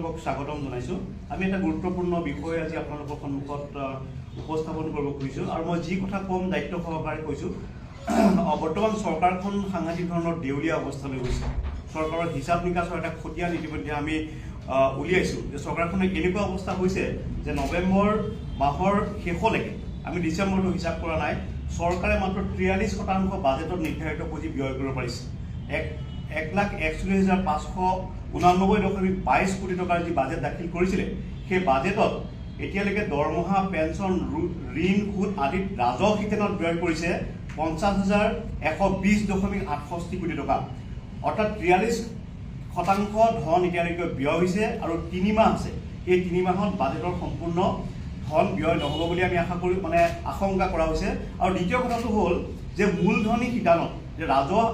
আপোনালোকক স্বাগতম জনাইছোঁ। আমি এটা গুৰুত্বপূৰ্ণ বিষয় আজি আপোনালোকৰ সন্মুখত উপস্থাপন কৰিব খুজিছোঁ আৰু মই যি কথা ক'ম দায়িত্ব সহকাৰে কৈছোঁ। বৰ্তমান চৰকাৰখন সাংঘাতিক ধৰণৰ দেউলীয়া অৱস্থালৈ গৈছে। চৰকাৰৰ হিচাপ নিকাচৰ এটা খতীয়া ইতিমধ্যে আমি উলিয়াইছোঁ যে চৰকাৰখনে এনেকুৱা অৱস্থা হৈছে যে নৱেম্বৰ মাহৰ শেষলৈকে, আমি ডিচেম্বৰটো হিচাপ কৰা নাই, চৰকাৰে মাত্ৰ 43% বাজেটত নিৰ্ধাৰিত পুঁজি ব্যয় কৰিব পাৰিছে। 1,41,589.22 কোটি টকাৰ যি বাজেট দাখিল কৰিছিলে, সেই বাজেটত এতিয়ালৈকে দৰমহা, পেঞ্চন, ঋণ, সুদ আদিত ৰাজহ শিতানত ব্যয় কৰিছে 50,120.68 কোটি টকা। অৰ্থাৎ 43% ধন এতিয়ালৈকে ব্যয় হৈছে আৰু 3 মাহ আছে। এই 3 মাহত বাজেটৰ সম্পূৰ্ণ ধন ব্যয় নহ'ব বুলি আমি আশংকা কৰা হৈছে। আৰু দ্বিতীয় কথাটো হ'ল যে মূলধনী শিতানত, যে ৰাজহ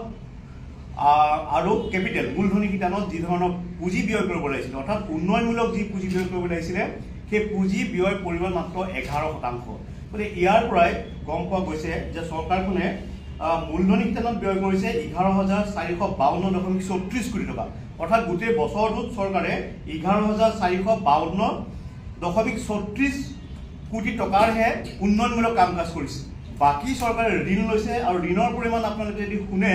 আৰু কেপিটেল মূলধনী শিতানত যি ধৰণৰ পুঁজি ব্যয় কৰিব লাগিছিলে, অৰ্থাৎ উন্নয়নমূলক যি পুঁজি ব্যয় কৰিব লাগিছিলে, সেই পুঁজি ব্যয়ৰ পৰিমাণ মাত্ৰ 11%। গতিকে ইয়াৰ পৰাই গম পোৱা গৈছে যে চৰকাৰখনে মূলধনী শিতানত ব্যয় কৰিছে 11,452.34 কোটি টকা। অৰ্থাৎ গোটেই বছৰটোত চৰকাৰে 11,452.34 কোটি টকাৰহে উন্নয়নমূলক কাম কাজ কৰিছে। বাকী চৰকাৰে ঋণ লৈছে আৰু ঋণৰ পৰিমাণ আপোনালোকে যদি শুনে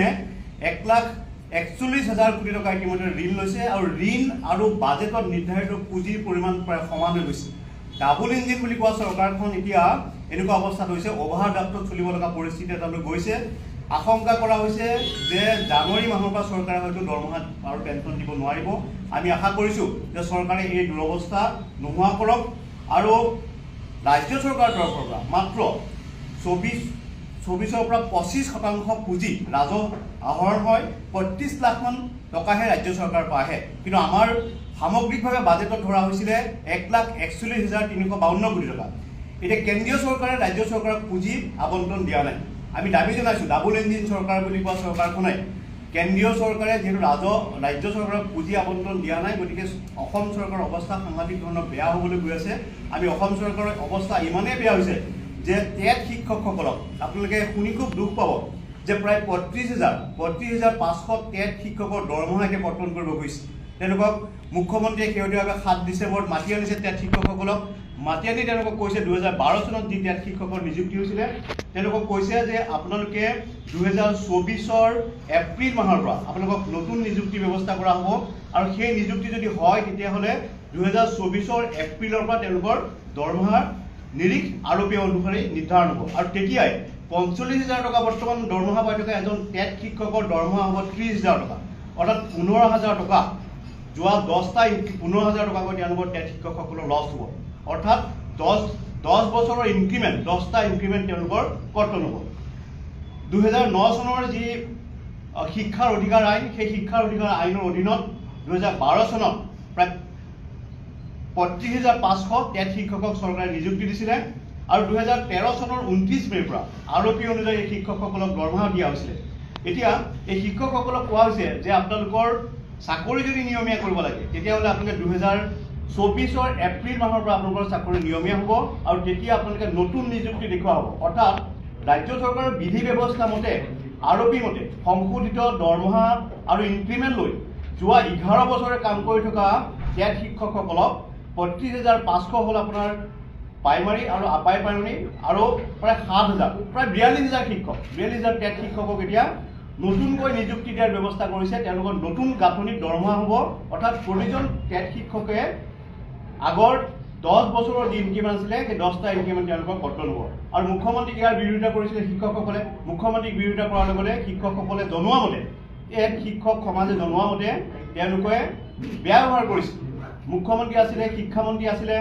1,41,000 কোটি টকা ইতিমধ্যে ঋণ লৈছে আৰু ঋণ আৰু বাজেটত নিৰ্ধাৰিত পুঁজিৰ পৰিমাণ প্ৰায় সমান হৈ গৈছে। ডাবল ইঞ্জিন বুলি কোৱা চৰকাৰখন এতিয়া এনেকুৱা অৱস্থাত হৈছে, অভাৰ ড্ৰাফ্টত চলিব লগা পৰিস্থিতি এটালৈ গৈছে। আশংকা কৰা হৈছে যে জানুৱাৰী মাহৰ পৰা চৰকাৰে হয়তো দৰমহা আৰু পেঞ্চন দিব নোৱাৰিব। আমি আশা কৰিছোঁ যে চৰকাৰে এই দুৰৱস্থা নোহোৱা কৰক আৰু ৰাজ্য চৰকাৰৰ তৰফৰ পৰা মাত্ৰ 24-ৰ পৰা 25% পুঁজি ৰাজহ আহৰণ হয়। 35 লাখমান টকাহে ৰাজ্য চৰকাৰৰ পৰা আহে, কিন্তু আমাৰ সামগ্ৰিকভাৱে বাজেটত ধৰা হৈছিলে 1,41,352 কোটি টকা। এতিয়া কেন্দ্ৰীয় চৰকাৰে ৰাজ্য চৰকাৰক পুঁজি আবণ্টন দিয়া নাই। আমি দাবী জনাইছোঁ, ডাবল ইঞ্জিন চৰকাৰ বুলি কোৱা চৰকাৰখনে কেন্দ্ৰীয় চৰকাৰে যিহেতু ৰাজ্য চৰকাৰক পুঁজি আবণ্টন দিয়া নাই, গতিকে অসম চৰকাৰৰ অৱস্থা সাংঘাতিক ধৰণৰ বেয়া হ'বলৈ গৈ আছে। আমি অসম চৰকাৰৰ অৱস্থা ইমানেই বেয়া হৈছে যে টেট শিক্ষকসকলক আপোনালোকে শুনি খুব দুখ পাব যে প্ৰায় 35,500 টেট শিক্ষকৰ দৰমহা এতিয়া কৰ্তন কৰিব গৈছে। তেওঁলোকক মুখ্যমন্ত্ৰীয়ে শেহতীয়াভাৱে 7 ডিচেম্বৰত মাতি আনিছে টেট শিক্ষকসকলক। মাতি আনি তেওঁলোকক কৈছে 2012 চনত যি টেট শিক্ষকৰ নিযুক্তি হৈছিলে, তেওঁলোকক কৈছে যে আপোনালোকে 2024 এপ্ৰিল মাহৰ পৰা আপোনালোকক নতুন নিযুক্তি ব্যৱস্থা কৰা হ'ব আৰু সেই নিযুক্তি যদি হয় তেতিয়াহ'লে 2024 এপ্ৰিলৰ পৰা তেওঁলোকৰ দৰমহাৰ নিৰিখ আৰপি অনুসৰি নিৰ্ধাৰণ হ'ব আৰু তেতিয়াই 45,000 টকা বৰ্তমান দৰমহা পাই থকা এজন টেট শিক্ষকৰ দৰমহা হ'ব 30,000 টকা, অৰ্থাৎ 15,000 টকা। যোৱা 15,000 টকাকৈ তেওঁলোকৰ টেট শিক্ষকসকলৰ লছ হ'ব। অৰ্থাৎ 10 বছৰৰ ইনক্ৰিমেণ্ট, 10টা ইনক্ৰিমেণ্ট তেওঁলোকৰ কৰ্তন হ'ব। 2009 চনৰ যি শিক্ষাৰ অধিকাৰ আইন, সেই শিক্ষাৰ অধিকাৰ আইনৰ অধীনত 2012 চনত প্ৰায় 35,500 টেট শিক্ষকক চৰকাৰে নিযুক্তি দিছিলে আৰু 2013 চনৰ 29 মে'ৰ পৰা আৰপি অনুযায়ী এই শিক্ষকসকলক দৰমহা দিয়া হৈছিলে। এতিয়া এই শিক্ষকসকলক কোৱা হৈছে যে আপোনালোকৰ চাকৰি যদি নিয়মীয়া কৰিব লাগে তেতিয়াহ'লে আপোনালোকে 2024 এপ্ৰিল মাহৰ পৰা আপোনালোকৰ চাকৰি নিয়মীয়া হ'ব আৰু তেতিয়া আপোনালোকে নতুন নিযুক্তি দেখুওৱা হ'ব। অৰ্থাৎ ৰাজ্য চৰকাৰৰ বিধি ব্যৱস্থা মতে, আৰপি মতে সংশোধিত দৰমহা আৰু ইনক্ৰিমেণ্ট লৈ যোৱা 11 বছৰে কাম কৰি থকা টেট শিক্ষকসকলক 35,500 হ'ল আপোনাৰ প্ৰাইমাৰী আৰু আপাৰ প্ৰাইমাৰী আৰু প্ৰায় 7,000, প্ৰায় 42,000 শিক্ষক, 42,000 টেট শিক্ষকক এতিয়া নতুনকৈ নিযুক্তি দিয়াৰ ব্যৱস্থা কৰিছে। তেওঁলোকৰ নতুন গাঁথনিত দৰমহা হ'ব। অৰ্থাৎ প্ৰতিজন টেট শিক্ষকে আগৰ 10 বছৰৰ যি ইনক্ৰিমেণ্ট আছিলে সেই 10টা ইনক্ৰিমেণ্ট তেওঁলোকৰ কৰ্তন হ'ব। আৰু মুখ্যমন্ত্ৰীক ইয়াৰ বিৰোধিতা কৰিছিলে শিক্ষকসকলে। মুখ্যমন্ত্ৰীক বিৰোধিতা কৰাৰ লগে লগে শিক্ষকসকলে জনোৱা মতে, শিক্ষক সমাজে জনোৱা মতে তেওঁলোকে বেয়া ব্যৱহাৰ কৰিছিল। মুখ্যমন্ত্ৰী আছিলে, শিক্ষামন্ত্ৰী আছিলে,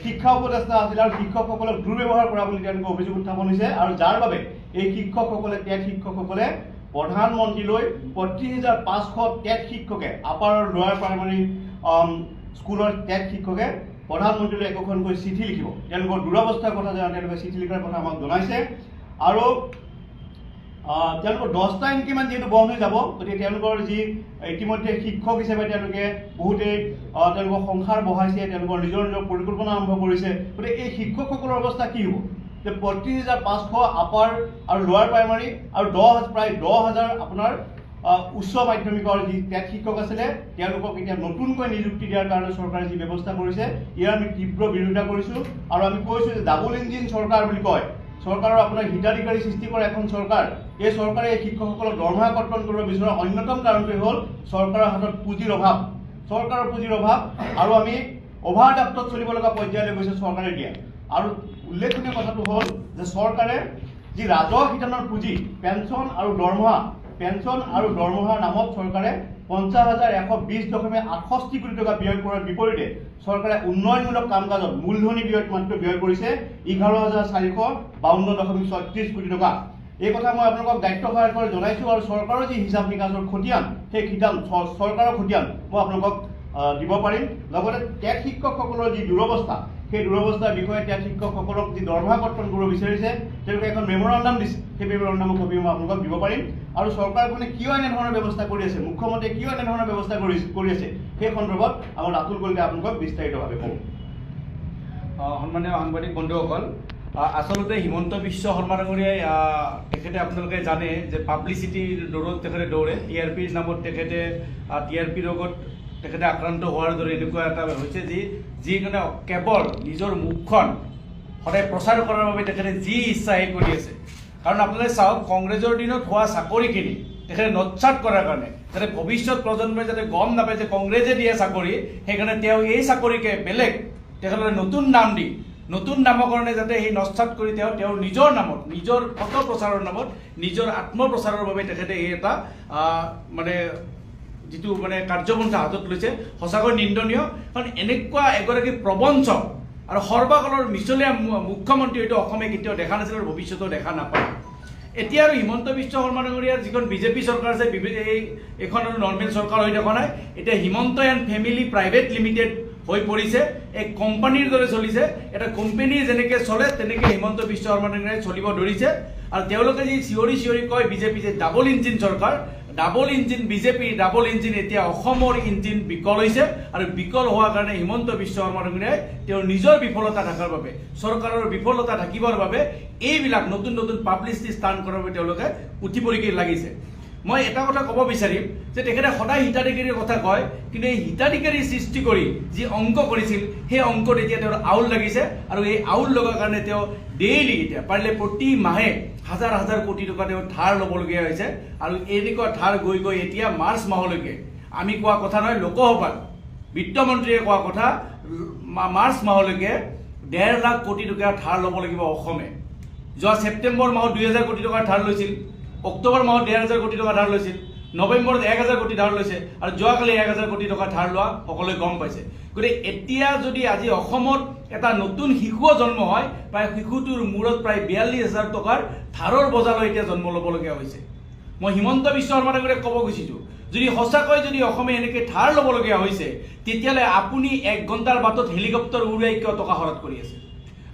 শিক্ষা উপদেষ্টা আছিলে আৰু শিক্ষকসকলক দুৰ্ব্যৱহাৰ কৰা বুলি তেওঁলোকে অভিযোগ উত্থাপন হৈছে আৰু যাৰ বাবে এই শিক্ষকসকলে, টেট শিক্ষকসকলে প্ৰধানমন্ত্ৰীলৈ 35,500 টেট শিক্ষকে, আপাৰ আৰু লোৱাৰ প্ৰাইমাৰী স্কুলৰ টেট শিক্ষকে প্ৰধানমন্ত্ৰীলৈ একোখনকৈ চিঠি লিখিব। তেওঁলোকৰ দুৰৱস্থাৰ কথা তেওঁলোকে চিঠি লিখাৰ কথা আমাক জনাইছে আৰু তেওঁলোকৰ 10টা ইনক্ৰিমেণ্ট যিহেতু বন্ধ হৈ যাব, গতিকে তেওঁলোকৰ যি ইতিমধ্যে শিক্ষক হিচাপে তেওঁলোকে বহুতেই তেওঁলোকৰ সংসাৰ বঢ়াইছে, তেওঁলোকৰ নিজৰ পৰিকল্পনা আৰম্ভ কৰিছে। গতিকে এই শিক্ষকসকলৰ অৱস্থা কি হ'ব যে 35,500 আপাৰ আৰু লোৱাৰ প্ৰাইমাৰী আৰু প্ৰায় 10,000 আপোনাৰ উচ্চ মাধ্যমিকৰ যি টেট শিক্ষক আছিলে তেওঁলোকক এতিয়া নতুনকৈ নিযুক্তি দিয়াৰ কাৰণে চৰকাৰে যি ব্যৱস্থা কৰিছে ইয়াৰ আমি তীব্ৰ বিৰোধিতা কৰিছোঁ আৰু আমি কৈছোঁ যে ডাবল ইঞ্জিন চৰকাৰ বুলি কয় চৰকাৰৰ আপোনাৰ হিতাধিকাৰী সৃষ্টি কৰা এখন চৰকাৰ এই চৰকাৰে এই শিক্ষকসকলক দৰমহা কৰ্তন কৰিব বিচৰা অন্যতম কাৰণটোৱে হ'ল চৰকাৰৰ হাতত পুঁজিৰ অভাৱ আৰু আমি অভাৰ ড্ৰাফ্টত চলিব লগা পৰ্যায়লৈ গৈছে চৰকাৰে দিয়া আৰু উল্লেখনীয় কথাটো হ'ল যে চৰকাৰে যি ৰাজহ শিতানৰ পুঁজি পেঞ্চন আৰু দৰমহাৰ নামত চৰকাৰে 50,120.68 কোটি টকা ব্যয় কৰাৰ বিপৰীতে চৰকাৰে উন্নয়নমূলক কাম কাজত মূলধনী ব্যয় মাত্ৰ ব্যয় কৰিছে 11,452.36 কোটি টকা এই কথা মই আপোনালোকক দায়িত্ব সহায় কৰি জনাইছোঁ আৰু চৰকাৰৰ যি হিচাপ নিকাচৰ খতিয়ান সেই চৰকাৰৰ খতিয়ান মই আপোনালোকক দিব পাৰিম লগতে টেট শিক্ষকসকলৰ যি দুৰৱস্থা সেই দুৰৱস্থাৰ বিষয়ে টেট শিক্ষকসকলক যি দৰমহা কৰ্তন কৰিব বিচাৰিছে তেওঁলোকে এখন মেমৰেণ্ডাম দিছে সেই মেমৰেণ্ডামৰ কপি মই আপোনালোকক দিব পাৰিম আৰু চৰকাৰখনে কিয় এনেধৰণৰ ব্যৱস্থা কৰি আছে মুখ্যমন্ত্ৰীয়ে কিয় এনেধৰণৰ ব্যৱস্থা কৰি আছে সেই সন্দৰ্ভত আমাৰ ৰাতুল কলিতাই আপোনালোকক বিস্তাৰিতভাৱে ক'ব সন্মানীয় সাংবাদিক বন্ধুসকল আচলতে হিমন্ত বিশ্ব শৰ্মা ডাঙৰীয়াই তেখেতে আপোনালোকে জানে যে পাব্লিচিটিৰ দৌৰত তেখেতে দৌৰে TRPৰ নামত তেখেতে TRP ৰোগত তেখেতে আক্ৰান্ত হোৱাৰ দৰে এনেকুৱা এটা হৈছে যিজনে কেৱল নিজৰ মুখখন সদায় প্ৰচাৰ কৰাৰ বাবে তেখেতে যি ইচ্ছা সেই কৰি আছে কাৰণ আপোনালোকে চাওক কংগ্ৰেছৰ দিনত হোৱা চাকৰিখিনি তেখেতে নৎসাত কৰাৰ কাৰণে যাতে ভৱিষ্যত প্ৰজন্মই যাতে গম নাপায় যে কংগ্ৰেছে দিয়ে চাকৰি সেইকাৰণে তেওঁ এই চাকৰিকে বেলেগ তেখেতে নতুন নামকৰণে যাতে সেই নৎসাত কৰি তেওঁৰ নিজৰ নামত নিজৰ ফটো প্ৰচাৰৰ নামত নিজৰ আত্মপ্ৰচাৰৰ বাবে তেখেতে এই এটা মানে যিটো মানে কাৰ্যপন্থা হাতত লৈছে সঁচাকৈ নিন্দনীয় কাৰণ এনেকুৱা এগৰাকী প্ৰবঞ্চক আৰু সৰ্বকালৰ মিছলীয়া মুখ্যমন্ত্ৰী হয়তো অসমে কেতিয়াও দেখা নাছিল আৰু ভৱিষ্যতেও দেখা নাপায় এতিয়া আৰু হিমন্ত বিশ্ব শৰ্মা ডাঙৰীয়াৰ যিখন বিজেপি চৰকাৰ আছে এইখন আৰু নৰ্মেল চৰকাৰ হৈ থকা নাই এতিয়া Himanta and family private limited হৈ পৰিছে এক কোম্পানীৰ দৰে চলিছে এটা কোম্পানী যেনেকৈ চলে তেনেকৈ হিমন্ত বিশ্ব শৰ্মা ডাঙৰীয়াই চলিব ধৰিছে আৰু তেওঁলোকে যি চিঞৰি কয় বিজেপি যে ডাবল ইঞ্জিন চৰকাৰ double engine BJP double engine এতিয়া অসমৰ ইঞ্জিন বিকল হৈছে আৰু বিকল হোৱাৰ কাৰণে হিমন্ত বিশ্ব শৰ্মা ডাঙৰীয়াই তেওঁৰ নিজৰ বিফলতা ঢাকাৰ বাবে চৰকাৰৰ বিফলতা ঢাকিবৰ বাবে এইবিলাক নতুন পাব্লিচিটি স্থান কৰাৰ বাবে তেওঁলোকে উঠি পৰি লাগিছে মই এটা কথা ক'ব বিচাৰিম যে তেখেতে সদায় হিতাধিকাৰীৰ কথা কয় কিন্তু এই হিতাধিকাৰী সৃষ্টি কৰি যি অংক কৰিছিল সেই অংকত এতিয়া তেওঁৰ আউল লাগিছে আৰু এই আউল লগাৰ কাৰণে তেওঁ ডেইলি এতিয়া পাৰিলে প্ৰতি মাহে হাজাৰ কোটি টকা তেওঁ ধাৰ ল'বলগীয়া হৈছে আৰু এনেকুৱা ধাৰ গৈ এতিয়া মাৰ্চ মাহলৈকে আমি কোৱা কথা নহয় লোকসভাত বিত্তমন্ত্ৰীয়ে কোৱা কথা মাৰ্চ মাহলৈকে 1.5 লাখ কোটি টকা ধাৰ ল'ব লাগিব অসমে যোৱা ছেপ্টেম্বৰ মাহত 2,000 কোটি টকাৰ ধাৰ লৈছিল অক্টোবৰ মাহত 1,500 কোটি টকা ধাৰ লৈছিল নৱেম্বৰত 1,000 কোটি ধাৰ লৈছে আৰু যোৱাকালি 1,000 কোটি টকা ধাৰ লোৱা সকলোৱে গম পাইছে গতিকে এতিয়া যদি আজি অসমত এটা নতুন শিশুও জন্ম হয় প্ৰায় শিশুটোৰ মূৰত প্ৰায় 42,000 টকাৰ ধাৰৰ বজালৈ এতিয়া জন্ম ল'বলগীয়া হৈছে মই হিমন্ত বিশ্ব শৰ্মা ডাঙৰীয়াক ক'ব খুজিছোঁ যদি সঁচাকৈ যদি অসমে এনেকৈ ধাৰ ল'বলগীয়া হৈছে তেতিয়াহ'লে আপুনি 1 ঘণ্টাৰ বাটত হেলিকপ্টাৰ উৰাই কিয় টকা খৰচ কৰি আছে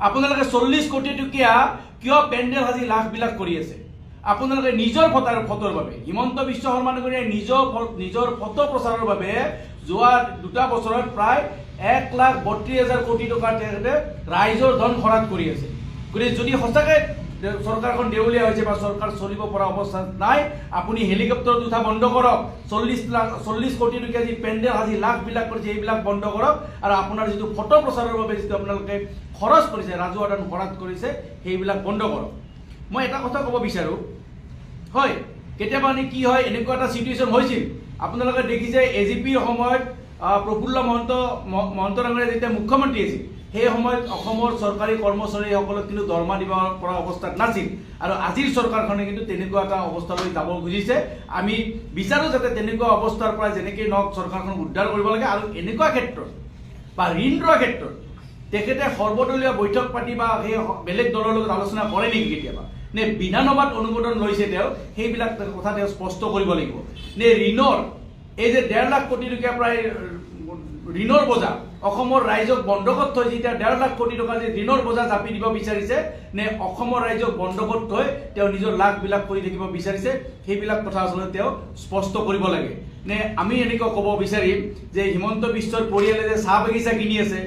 আপোনালোকে 40 কোটি টকীয়া কিয় পেণ্ডেল সাজি লাখবিলাক কৰি আছে আপোনালোকে নিজৰ ফটোৰ বাবে হিমন্ত বিশ্ব শৰ্মা ডাঙৰীয়াই নিজৰ ফটো প্ৰচাৰৰ বাবে যোৱা 2 বছৰত প্ৰায় 1,32,000 কোটি টকা তেখেতে ৰাইজৰ ধন খৰচ কৰি আছে গতিকে যদি সঁচাকৈ চৰকাৰখন দেউলীয়া হৈছে বা চৰকাৰ চলিব পৰা অৱস্থাত নাই আপুনি হেলিকপ্টাৰত উঠা বন্ধ কৰক 40 কোটি টকীয়া যি পেণ্ডেল সাজি লাখবিলাক কৰিছে এইবিলাক বন্ধ কৰক আৰু আপোনাৰ যিটো ফটো প্ৰচাৰৰ বাবে যিটো আপোনালোকে খৰচ কৰিছে ৰাজহুৱা ধন খৰচ কৰিছে সেইবিলাক বন্ধ কৰক মই এটা কথা ক'ব বিচাৰোঁ হয় কেতিয়াবা কি হয় এনেকুৱা এটা চিটুৱেশ্যন হৈছিল আপোনালোকে দেখিছে AGPৰ সময়ত প্ৰফুল্ল মহন্ত ডাঙৰীয়া যেতিয়া মুখ্যমন্ত্ৰী আছিল সেই সময়ত অসমৰ চৰকাৰী কৰ্মচাৰীসকলক কিন্তু দৰমহা দিব পৰা অৱস্থাত নাছিল আৰু আজিৰ চৰকাৰখনে কিন্তু তেনেকুৱা এটা অৱস্থালৈ যাব খুজিছে আমি বিচাৰোঁ যাতে তেনেকুৱা অৱস্থাৰ পৰা যেনেকৈ নহওক চৰকাৰখন উদ্ধাৰ কৰিব লাগে আৰু এনেকুৱা ক্ষেত্ৰত বা ঋণ লোৱা ক্ষেত্ৰত তেখেতে সৰ্বদলীয় বৈঠক পাতি বা সেই বেলেগ দলৰ লগত আলোচনা কৰে নেকি কেতিয়াবা নে বিধানসভাত অনুমোদন লৈছে তেওঁ সেইবিলাক কথা তেওঁ স্পষ্ট কৰিব লাগিব নে ঋণৰ এই যে 1.5 লাখ কোটি টকা প্ৰায় ঋণৰ বোজা অসমৰ ৰাইজক বন্ধকত থৈ যেতিয়া 1.5 লাখ কোটি টকা যে ঋণৰ বোজা জাপি দিব বিচাৰিছে নে অসমৰ ৰাইজক বন্ধকত থৈ তেওঁ নিজৰ লাখবিলাক কৰি থাকিব বিচাৰিছে সেইবিলাক কথা আচলতে তেওঁ স্পষ্ট কৰিব লাগে নে আমি এনেকৈ ক'ব বিচাৰিম যে হিমন্ত বিশ্বৰ পৰিয়ালে যে চাহ বাগিচা কিনি আছে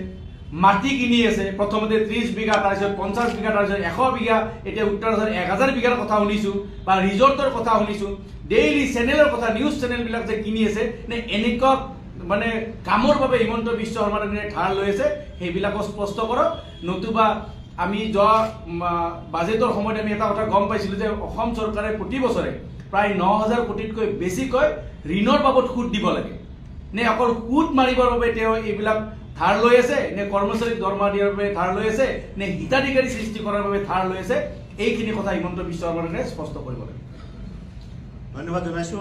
মাটি কিনি আছে প্ৰথমতে 30 বিঘা তাৰপিছত 50 বিঘা তাৰপিছত 100 বিঘা এতিয়া উত্তৰাখণ্ডত 1000 বিঘাৰ কথা শুনিছোঁ বা ৰিজৰ্টৰ কথা শুনিছোঁ ডেইলি চেনেলৰ কথা নিউজ চেনেলবিলাক যে কিনি আছে নে এনেকুৱা মানে কামৰ বাবে হিমন্ত বিশ্ব শৰ্মাৰ ধাৰ লৈ আছে সেইবিলাকো স্পষ্ট কৰক নতুবা আমি যোৱা বাজেটৰ সময়ত আমি এটা কথা গম পাইছিলোঁ যে অসম চৰকাৰে প্ৰতি বছৰে প্ৰায় 9000 কোটিতকৈ বেছিকৈ ঋণৰ বাবদ সুদ দিব লাগে নে অকল সুদ মাৰিবৰ বাবে তেওঁ এইবিলাক ধাৰ লৈ আছে নে কৰ্মচাৰীক দৰমহা দিয়াৰ বাবে ধাৰ লৈ আছে নে হিতাধিকাৰী সৃষ্টি কৰাৰ বাবে ধাৰ লৈ আছে এইখিনি কথা হিমন্ত বিশ্ব শৰ্মাৰ স্পষ্ট কৰিব লাগে ধন্যবাদ জনাইছোঁ।